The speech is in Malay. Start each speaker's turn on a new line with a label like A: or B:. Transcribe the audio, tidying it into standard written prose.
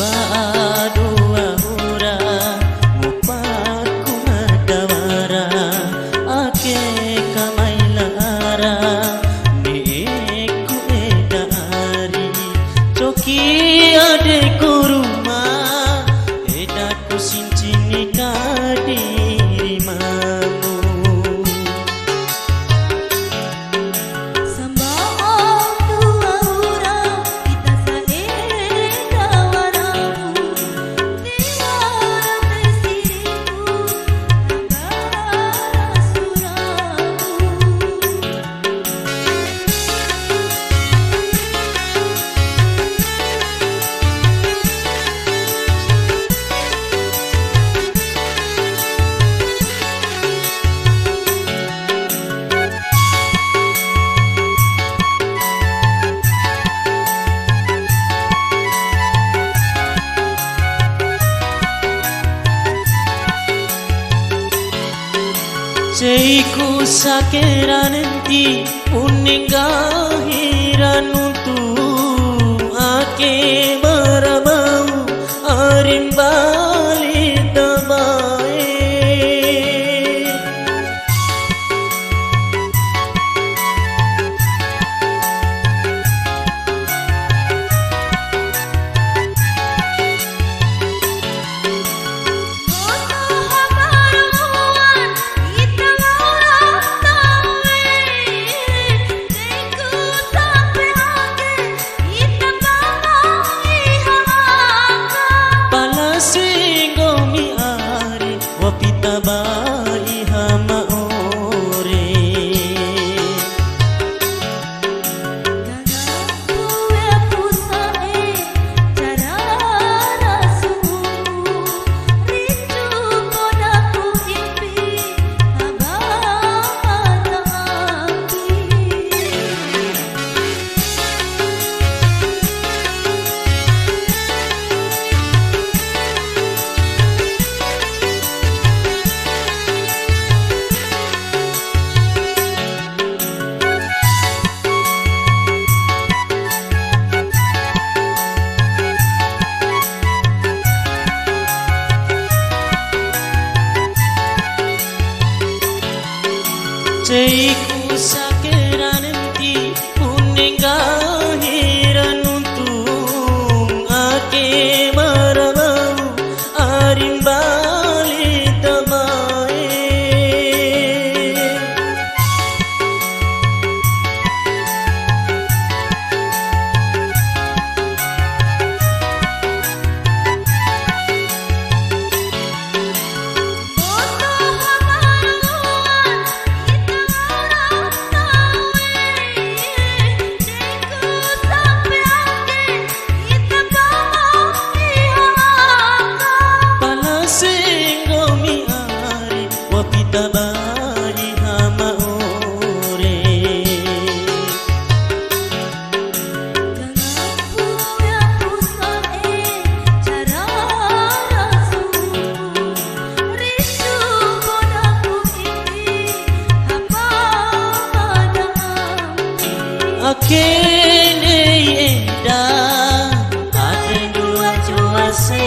A: Badua hura ngupaku madawara ake kamai lara neku edari coki adeku rumah edaku sincini kadirimamu Seiku sakera nanti uninggahiran untuk ake baramau arin balik tabai wapita bai hama ore
B: gagaku ya pusae cara rasumu ricu kodaku impi abang api
A: Seiku sakera nanti uninggahiran untuk ake baramau arin balik tabai wapita bai hama ore
B: gagaku ya pusae cara rasumu ricu kodaku impi abang
A: ake nei enda ate dua cuase